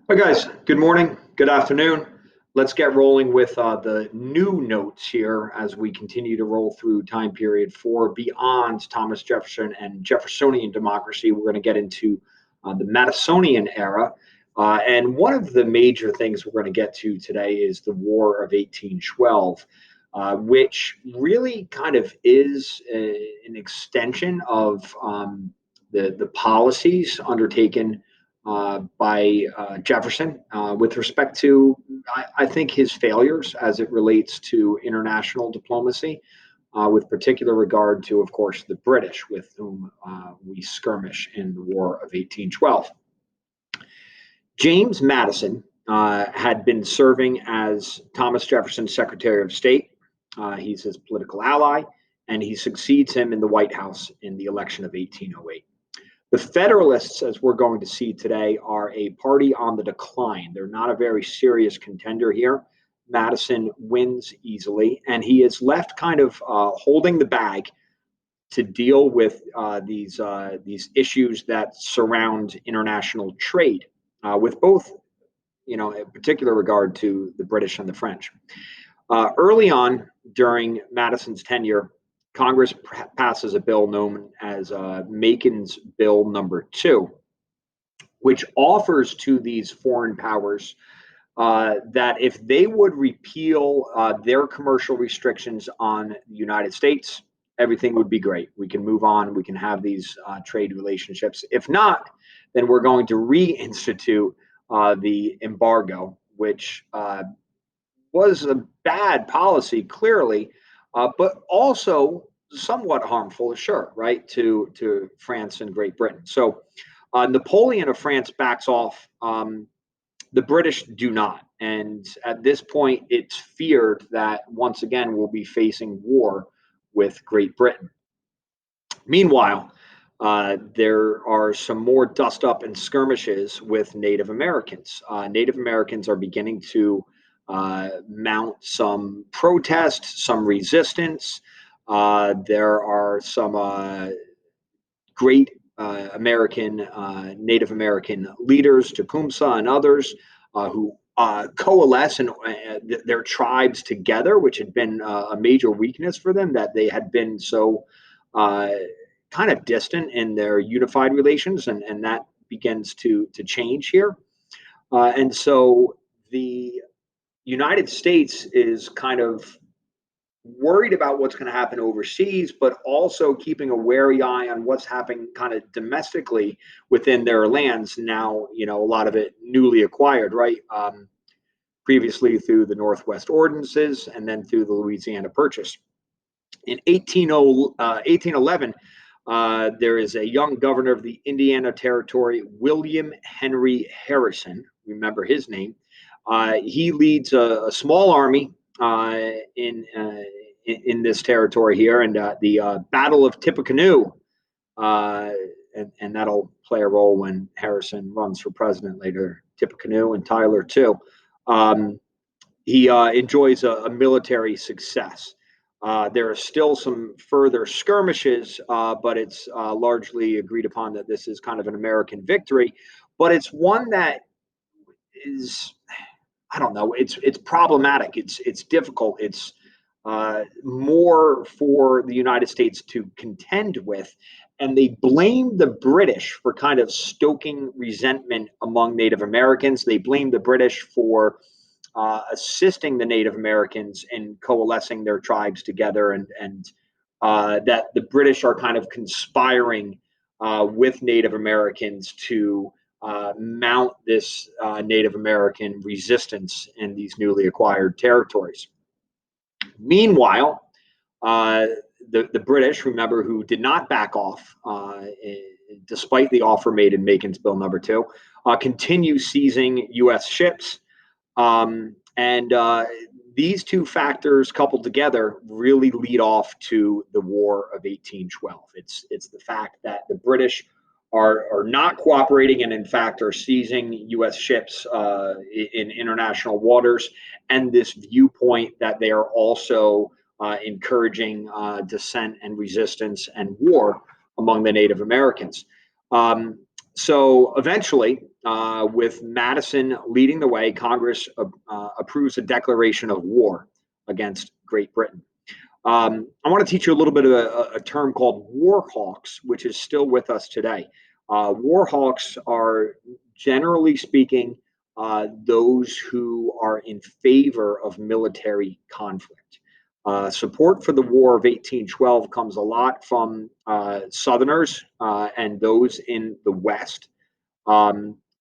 Hi, guys. Good morning. Good afternoon. Let's get rolling with the new notes here as we continue to roll through time period four beyond Thomas Jefferson and Jeffersonian democracy. We're going to get into the Madisonian era. And one of the major things we're going to get to today is the War of 1812, which really kind of is an extension of the policies undertaken by Jefferson with respect to, I think, his failures as it relates to international diplomacy, with particular regard to, of course, the British, with whom we skirmish in the War of 1812. James Madison had been serving as Thomas Jefferson's Secretary of State. He's his political ally, and he succeeds him in the White House in the election of 1808. The Federalists, as we're going to see today, are a party on the decline. They're not a very serious contender here. Madison wins easily, and he is left kind of holding the bag to deal with these issues that surround international trade, with both, in particular regard to the British and the French. Early on during Madison's tenure, Congress passes a bill known as Macon's Bill Number 2, which offers to these foreign powers that if they would repeal their commercial restrictions on the United States, everything would be great. We can move on. We can have these trade relationships. If not, then we're going to reinstitute the embargo, which was a bad policy, clearly, but also somewhat harmful, sure, right, to France and Great Britain. So Napoleon of France backs off. The British do not. And at this point, it's feared that once again we'll be facing war with Great Britain. Meanwhile, there are some more dust up and skirmishes with Native Americans. Native Americans are beginning to mount some protest, some resistance. There are some great Native American leaders, Tecumseh and others, who coalesce and their tribes together, which had been a major weakness for them, that they had been so kind of distant in their unified relations, and that begins to change here. And so the United States is kind of worried about what's going to happen overseas, but also keeping a wary eye on what's happening kind of domestically within their lands. Now, a lot of it newly acquired, right? Previously through the Northwest Ordinances and then through the Louisiana Purchase. In 1811, there is a young governor of the Indiana Territory, William Henry Harrison. Remember his name. He leads a small army in this territory here, and the Battle of Tippecanoe, and that'll play a role when Harrison runs for president later. Tippecanoe and Tyler too. He enjoys a military success. There are still some further skirmishes, but it's largely agreed upon that this is kind of an American victory. But it's one that is, I don't know, it's problematic. It's difficult. It's more for the United States to contend with. And they blame the British for kind of stoking resentment among Native Americans. They blame the British for assisting the Native Americans in coalescing their tribes together, and that the British are kind of conspiring with Native Americans to mount this Native American resistance in these newly acquired territories. Meanwhile, the British, remember, who did not back off despite the offer made in Macon's Bill Number 2, continue seizing U.S. ships. And these two factors coupled together really lead off to the War of 1812. It's the fact that the British are not cooperating and in fact are seizing U.S. ships in international waters, and this viewpoint that they are also encouraging dissent and resistance and war among the Native Americans. So eventually, with Madison leading the way, Congress approves a declaration of war against Great Britain. I want to teach you a little bit of a term called war hawks, which is still with us today. War hawks are, generally speaking, those who are in favor of military conflict. Support for the War of 1812 comes a lot from Southerners and those in the West.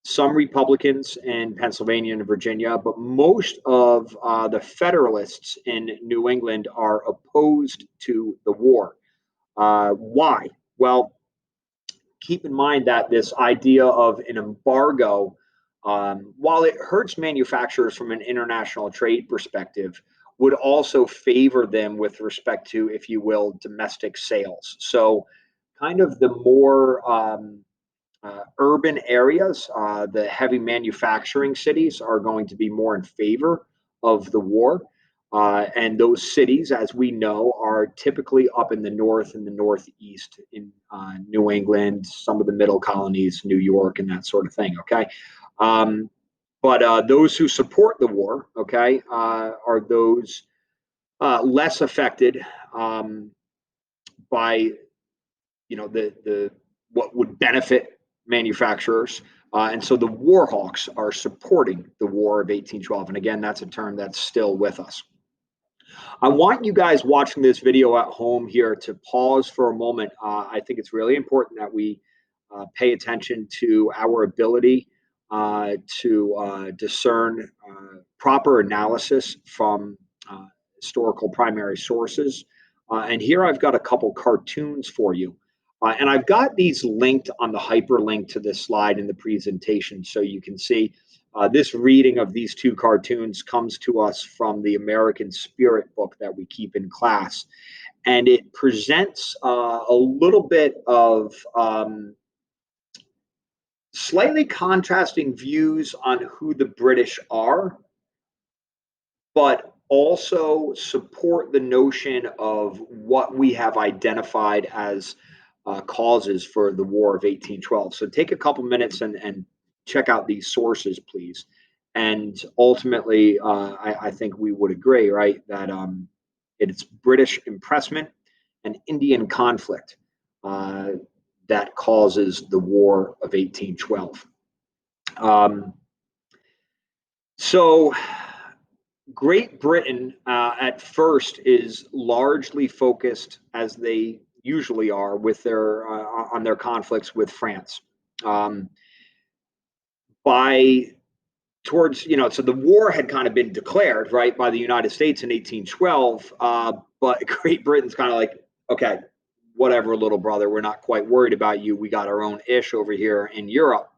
Some Republicans in Pennsylvania and Virginia, but most of the Federalists in New England are opposed to the war. Why? Well, keep in mind that this idea of an embargo, while it hurts manufacturers from an international trade perspective, would also favor them with respect to, if you will, domestic sales. So, kind of the more urban areas, the heavy manufacturing cities are going to be more in favor of the war. And those cities, as we know, are typically up in the north and the northeast in New England, some of the middle colonies, New York, and that sort of thing. Okay. Um, but those who support the war, okay, are those less affected by the what would benefit manufacturers. And so the war hawks are supporting the War of 1812. And again, that's a term that's still with us. I want you guys watching this video at home here to pause for a moment. I think it's really important that we pay attention to our ability to discern proper analysis from historical primary sources. And here I've got a couple cartoons for you. And I've got these linked on the hyperlink to this slide in the presentation so you can see. This reading of these two cartoons comes to us from the American Spirit book that we keep in class. And it presents a little bit of slightly contrasting views on who the British are, but also support the notion of what we have identified as causes for the War of 1812. So take a couple minutes and check out these sources, please. And ultimately, I think we would agree, right, that it's British impressment and Indian conflict that causes the War of 1812. So Great Britain at first is largely focused, as they usually are, with their on their conflicts with France. Um, by towards so the war had kind of been declared right by the United States in 1812, but Great Britain's kind of like, okay, whatever, little brother, we're not quite worried about you. We got our own ish over here in Europe.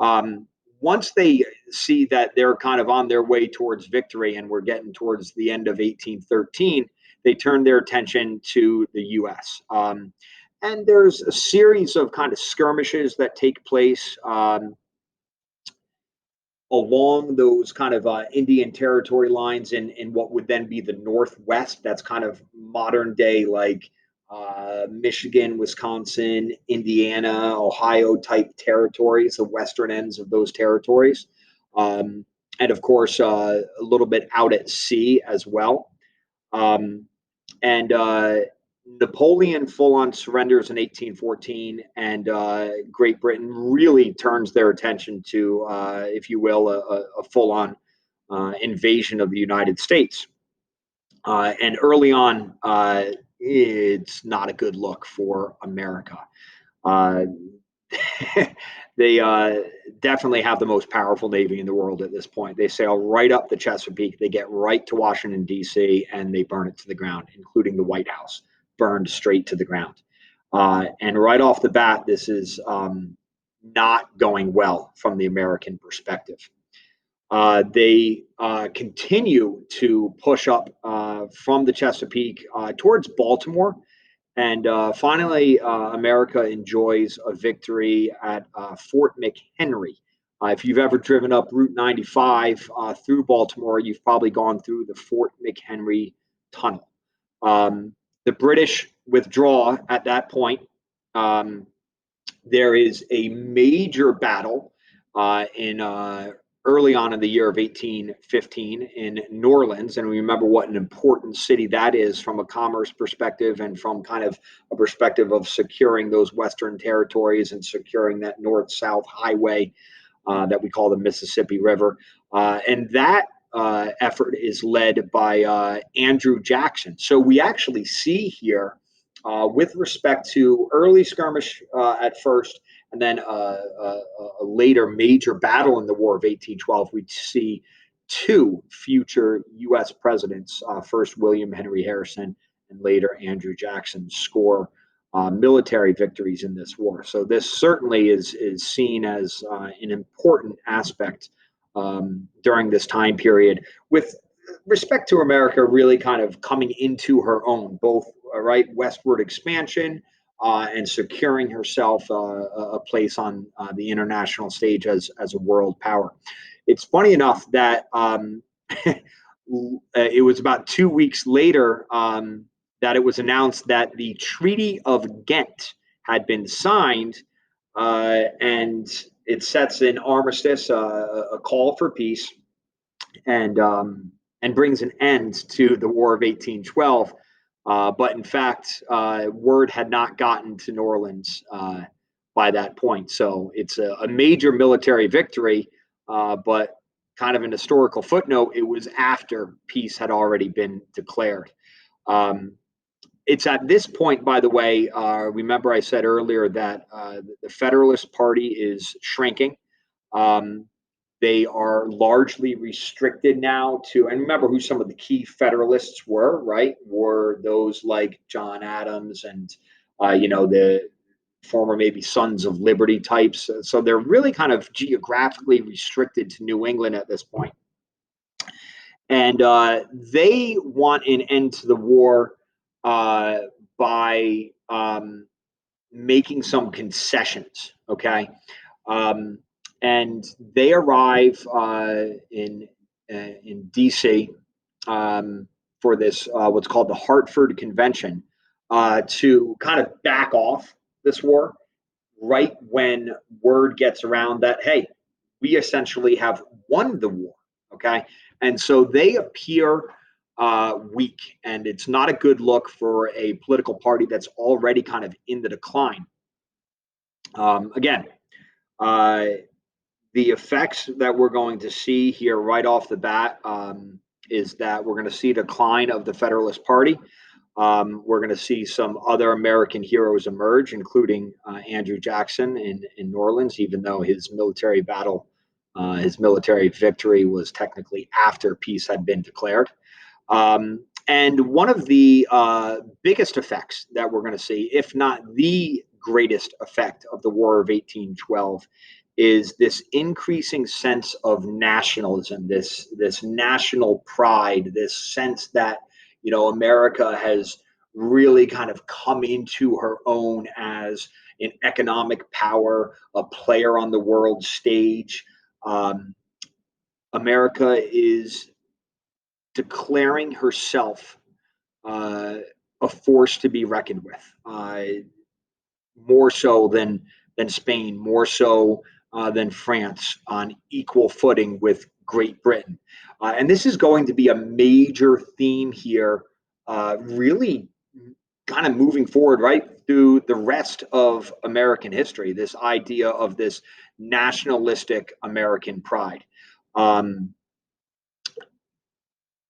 Um, Once they see that they're kind of on their way towards victory and we're getting towards the end of 1813, they turn their attention to the U.S. And there's a series of kind of skirmishes that take place along those kind of Indian territory lines in what would then be the Northwest. That's kind of modern day, like Michigan, Wisconsin, Indiana, Ohio type territories, the western ends of those territories. And of course, a little bit out at sea as well. Um, and Napoleon full on surrenders in 1814, and Great Britain really turns their attention to, if you will, a full on invasion of the United States. And early on, it's not a good look for America. Uh, they definitely have the most powerful navy in the world at this point. They sail right up the Chesapeake, they get right to Washington, D.C., and they burn it to the ground, including the White House, burned straight to the ground. And right off the bat, this is not going well from the American perspective. They continue to push up from the Chesapeake towards Baltimore. And finally, America enjoys a victory at Fort McHenry. If you've ever driven up Route 95 through Baltimore, you've probably gone through the Fort McHenry Tunnel. The British withdraw at that point. There is a major battle in early on in the year of 1815 in New Orleans, and we remember what an important city that is from a commerce perspective and from kind of a perspective of securing those Western territories and securing that north-south highway that we call the Mississippi River. And that effort is led by Andrew Jackson. So we actually see here, with respect to early skirmish at first, and then a later major battle in the War of 1812, we see two future U.S. presidents, first William Henry Harrison and later Andrew Jackson, score military victories in this war. So this certainly is seen as an important aspect during this time period, with respect to America really kind of coming into her own, both right westward expansion and securing herself a place on the international stage as a world power. It's funny enough that it was about 2 weeks later that it was announced that the Treaty of Ghent had been signed, and it sets an armistice, a call for peace, and brings an end to the War of 1812. But in fact, word had not gotten to New Orleans by that point. So it's a major military victory, but kind of an historical footnote, it was after peace had already been declared. It's at this point, by the way, remember I said earlier that the Federalist Party is shrinking. Um, they are largely restricted now to, and remember who some of the key Federalists were, right? Were those like John Adams and, the former maybe Sons of Liberty types. So they're really kind of geographically restricted to New England at this point. And they want an end to the war by making some concessions, okay? Um, and they arrive in D.C. For this what's called the Hartford Convention to kind of back off this war right when word gets around that, hey, we essentially have won the war, okay? And so they appear weak, and it's not a good look for a political party that's already kind of in the decline. Again, uh, the effects that we're going to see here right off the bat is that we're going to see decline of the Federalist Party. We're going to see some other American heroes emerge, including Andrew Jackson in New Orleans, even though his military battle, his military victory was technically after peace had been declared. And one of the biggest effects that we're going to see, if not the greatest effect of the War of 1812, is this increasing sense of nationalism, this national pride, this sense that America has really kind of come into her own as an economic power, a player on the world stage. America is declaring herself a force to be reckoned with, more so than Spain, more so than France, on equal footing with Great Britain. And this is going to be a major theme here, really kind of moving forward right through the rest of American history, this idea of this nationalistic American pride.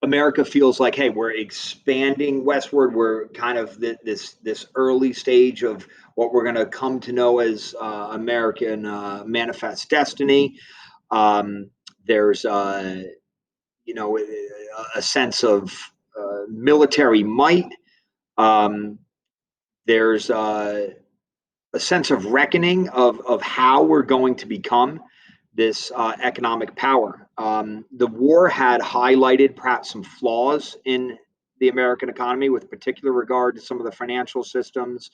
America feels like, hey, we're expanding westward. We're kind of this early stage of what we're going to come to know as American manifest destiny. There's a sense of military might. There's a sense of reckoning of how we're going to become this economic power. The war had highlighted perhaps some flaws in the American economy with particular regard to some of the financial systems,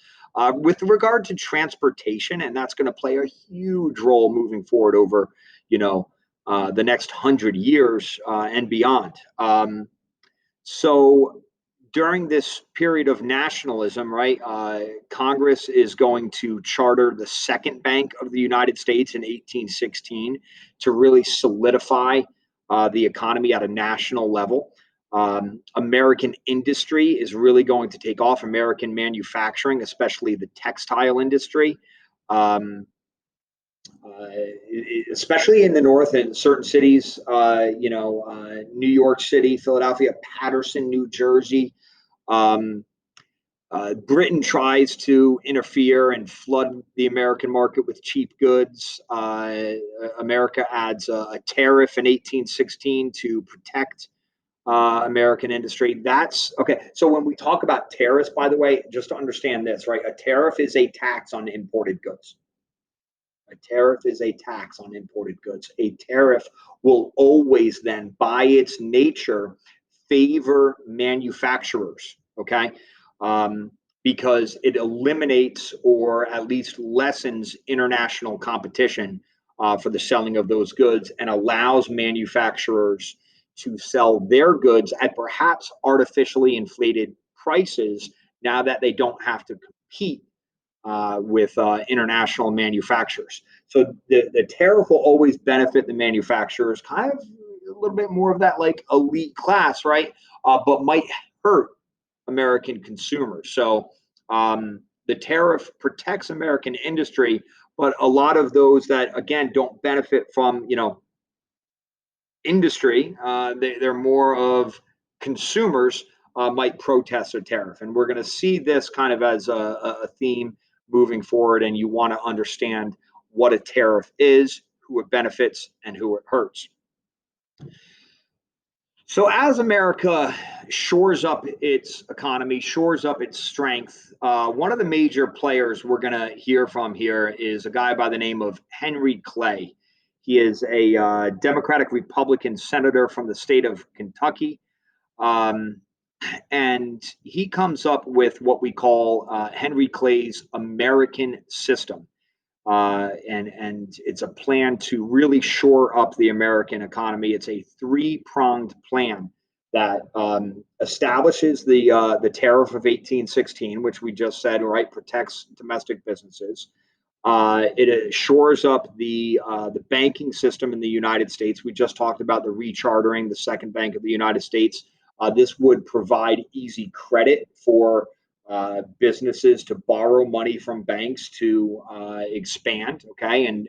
with regard to transportation, and that's going to play a huge role moving forward over, the next 100 years and beyond. So during this period of nationalism, right, Congress is going to charter the second bank of the United States in 1816 to really solidify the economy at a national level. American industry is really going to take off. American manufacturing, especially the textile industry, um, uh, especially in the north and certain cities, New York City, Philadelphia, Paterson, New Jersey. Um, Britain tries to interfere and flood the American market with cheap goods. America adds a tariff in 1816 to protect American industry. That's okay. So when we talk about tariffs, by the way, just to understand this, right? A tariff is a tax on imported goods. A tariff is a tax on imported goods. A tariff will always then, by its nature, favor manufacturers, okay? Um, because it eliminates or at least lessens international competition for the selling of those goods and allows manufacturers to sell their goods at perhaps artificially inflated prices now that they don't have to compete with international manufacturers. So the tariff will always benefit the manufacturers, kind of a little bit more of that like elite class, right? But might hurt American consumers. So the tariff protects American industry, but a lot of those that again don't benefit from industry, they're more of consumers might protest a tariff. And we're going to see this kind of as a theme moving forward. And you want to understand what a tariff is, who it benefits, and who it hurts. So as America shores up its economy, shores up its strength, one of the major players we're going to hear from here is a guy by the name of Henry Clay. He is a Democratic Republican senator from the state of Kentucky. Um, and he comes up with what we call Henry Clay's American system. And it's a plan to really shore up the American economy. It's a three-pronged plan that establishes the tariff of 1816, which we just said, right, protects domestic businesses. It shores up the banking system in the United States. We just talked about the rechartering, the second bank of the United States. This would provide easy credit for businesses to borrow money from banks to expand, okay, and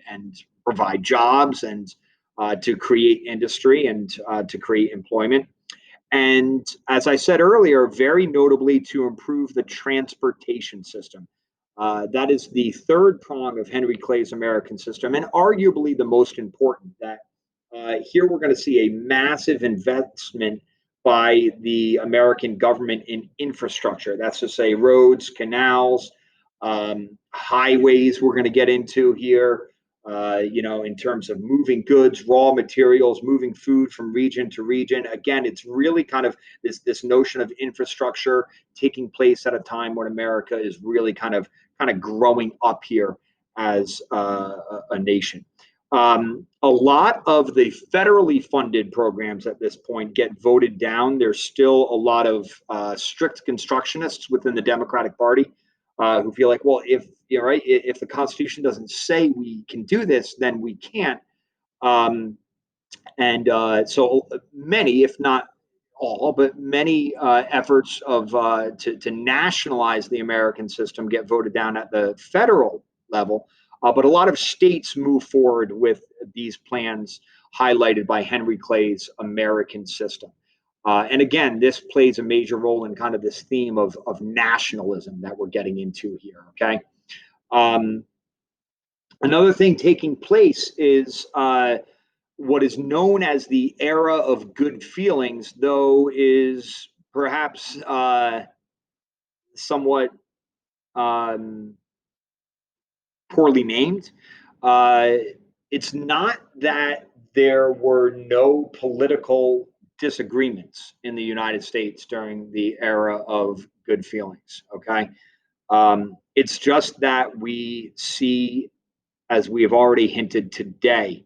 provide jobs and to create industry and to create employment. And as I said earlier, very notably to improve the transportation system. That is the third prong of Henry Clay's American system, and arguably the most important. That here we're going to see a massive investment by the American government in infrastructure. That's to say, roads, canals, highways. We're going to get into here. In terms of moving goods, raw materials, moving food from region to region. Again, it's really kind of this notion of infrastructure taking place at a time when America is really kind of growing up here as a nation. A lot of the federally funded programs at this point get voted down. There's still a lot of strict constructionists within the Democratic Party who feel like, well, if the Constitution doesn't say we can do this, then we can't. And so many, if not all, but many efforts of to nationalize the American system get voted down at the federal level. But a lot of states move forward with these plans highlighted by Henry Clay's American system. And again, this plays a major role in kind of this theme of nationalism that we're getting into here. Okay. Um, Another thing taking place is what is known as the era of good feelings, though, is perhaps somewhat um, poorly named. Uh, it's not that there were no political disagreements in the United States during the era of good feelings. Okay. It's just that we see, as we have already hinted today,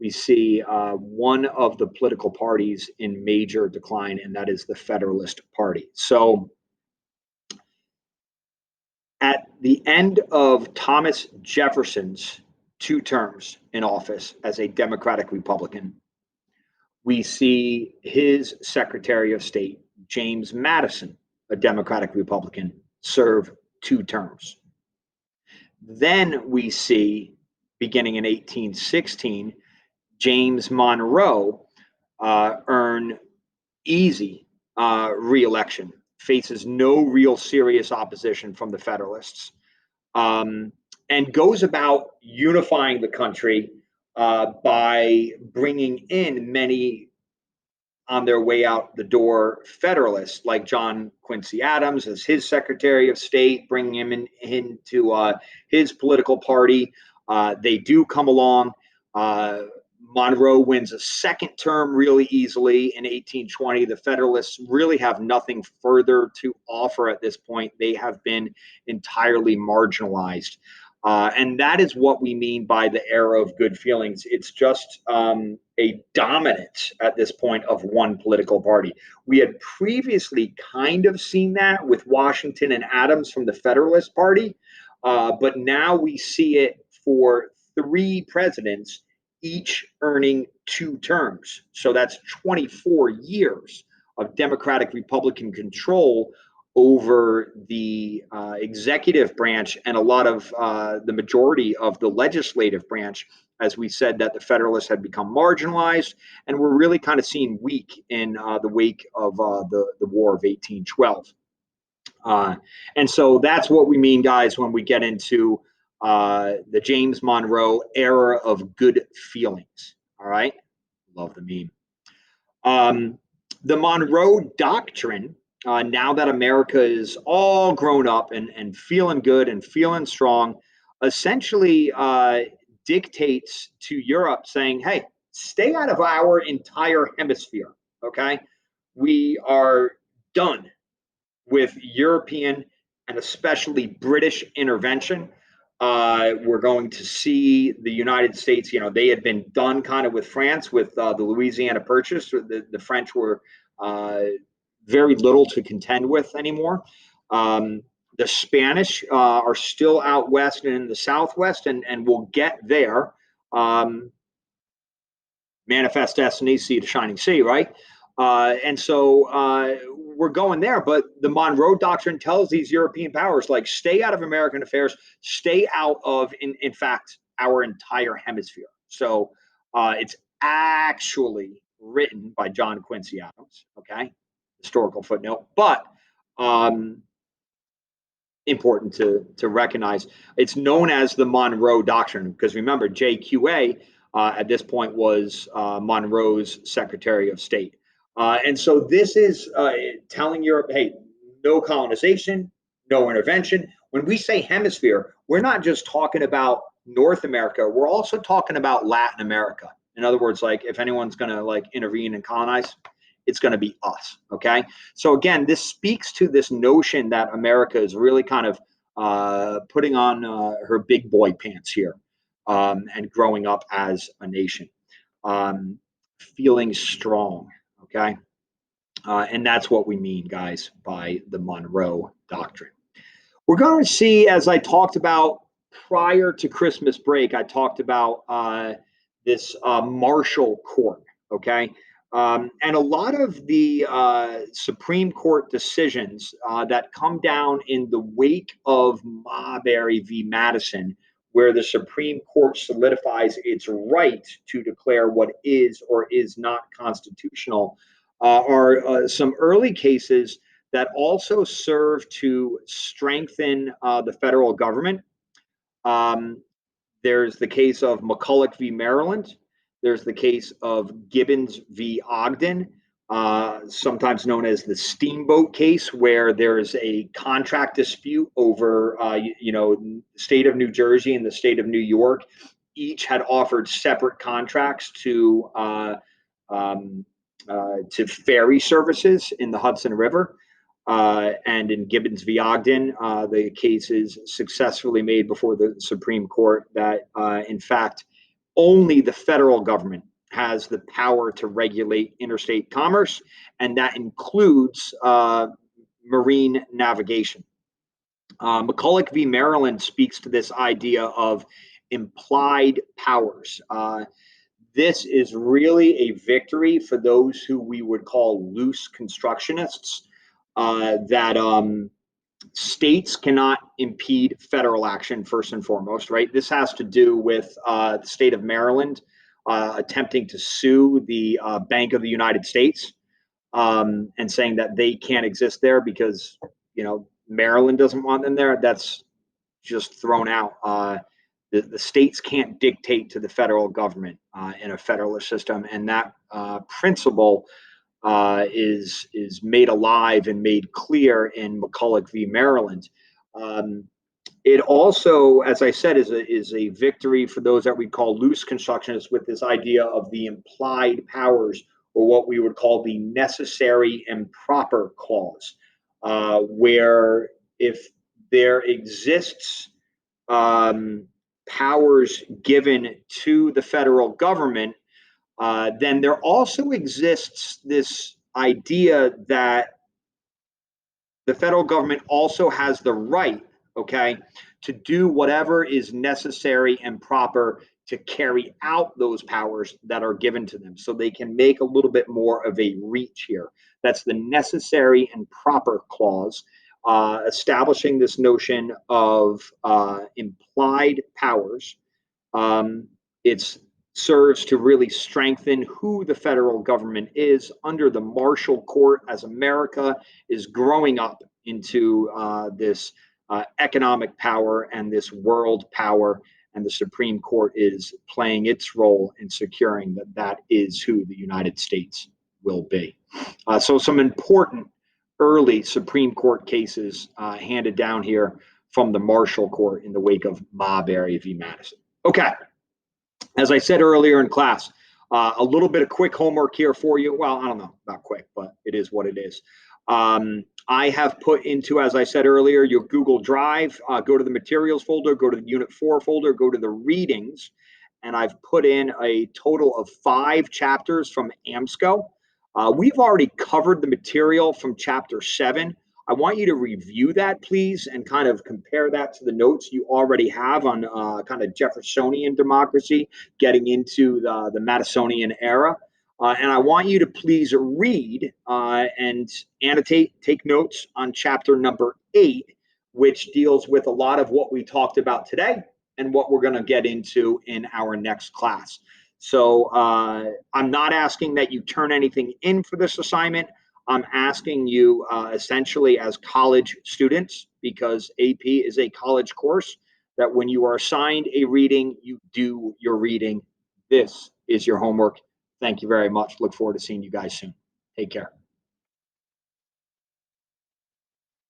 we see one of the political parties in major decline, and that is the Federalist Party. So at the end of Thomas Jefferson's 2 terms in office as a Democratic Republican, we see his Secretary of State, James Madison, a Democratic Republican, serve 2 terms. Then we see, beginning in 1816, James Monroe earn easy re-election, faces no real serious opposition from the Federalists, and goes about unifying the country by bringing in many on their way out the door Federalists, like John Quincy Adams as his Secretary of State, bringing him into his political party. They do come along. Monroe wins a 2nd term really easily in 1820. The Federalists really have nothing further to offer at this point. They have been entirely marginalized. And that is what we mean by the era of good feelings. It's just a dominance at this point of one political party. We had previously kind of seen that with Washington and Adams from the Federalist Party, but now we see it for 3 presidents, each earning 2 terms. So that's 24 years of Democratic Republican control over the executive branch and a lot of the majority of the legislative branch, as we said that the Federalists had become marginalized and were really kind of seen weak in the wake of the War of 1812. And so that's what we mean, guys, when we get into the James Monroe era of good feelings. All right. Love the meme. The Monroe Doctrine, now that America is all grown up and feeling good and feeling strong, essentially dictates to Europe saying, hey, stay out of our entire hemisphere. Okay. We are done with European and especially British intervention. We're going to see the United States, they had been done kind of with France with the Louisiana Purchase. The French were very little to contend with anymore. The Spanish are still out west and in the southwest, and we'll get there. Manifest destiny, sea to shining sea, right? And so we're going there, but the Monroe Doctrine tells these European powers, like, stay out of American affairs, stay out of, in fact, our entire hemisphere. So it's actually written by John Quincy Adams, okay? Historical footnote, but important to recognize. It's known as the Monroe Doctrine because remember, JQA at this point was Monroe's Secretary of State. And so this is telling Europe, hey, no colonization, no intervention. When we say hemisphere, we're not just talking about North America, we're also talking about Latin America. In other words, like, if anyone's going to like intervene and colonize, it's going to be us. Okay. So again, this speaks to this notion that America is really kind of putting on her big boy pants here and growing up as a nation, feeling strong. Okay. And that's what we mean, guys, by the Monroe Doctrine. We're going to see, as I talked about prior to Christmas break, I talked about this Marshall Court. Okay. And a lot of the Supreme Court decisions that come down in the wake of Marbury v. Madison, where the Supreme Court solidifies its right to declare what is or is not constitutional, are some early cases that also serve to strengthen the federal government. There's the case of McCulloch v. Maryland. There's the case of Gibbons v. Ogden, sometimes known as the Steamboat case, where there's a contract dispute over, the state of New Jersey and the state of New York. Each had offered separate contracts to ferry services in the Hudson River. And in Gibbons v. Ogden, the case is successfully made before the Supreme Court that, in fact, only the federal government has the power to regulate interstate commerce, and that includes marine navigation. McCulloch v. Maryland speaks to this idea of implied powers. This is really a victory for those who we would call loose constructionists, that states cannot impede federal action, first and foremost, right? This has to do with the state of Maryland attempting to sue the Bank of the United States, and saying that they can't exist there because, Maryland doesn't want them there. That's just thrown out. The states can't dictate to the federal government in a federalist system, and that principle is made alive and made clear in McCulloch v. Maryland. Um, it also, as I said, is a victory for those that we call loose constructionists, with this idea of the implied powers, or what we would call the necessary and proper clause, where if there exists powers given to the federal government, then there also exists this idea that the federal government also has the right, okay, to do whatever is necessary and proper to carry out those powers that are given to them. So they can make a little bit more of a reach here. That's the necessary and proper clause, establishing this notion of implied powers. It serves to really strengthen who the federal government is under the Marshall Court, as America is growing up into this economic power and this world power, and the Supreme Court is playing its role in securing that that is who the United States will be. So some important early Supreme Court cases handed down here from the Marshall Court in the wake of Marbury v. Madison. Okay, as I said earlier in class, a little bit of quick homework here for you. Well, I don't know about quick, but it is what it is. I have put into, as I said earlier, your Google Drive, go to the materials folder, go to the Unit 4 folder, go to the readings, and I've put in a total of 5 chapters from AMSCO. We've already covered the material from Chapter 7. I want you to review that, please, and kind of compare that to the notes you already have on kind of Jeffersonian democracy, getting into the Madisonian era. And I want you to please read and annotate, take notes on chapter number 8, which deals with a lot of what we talked about today and what we're going to get into in our next class. So I'm not asking that you turn anything in for this assignment. I'm asking you essentially as college students, because AP is a college course, that when you are assigned a reading, you do your reading. This is your homework. Thank you very much. Look forward to seeing you guys soon. Take care.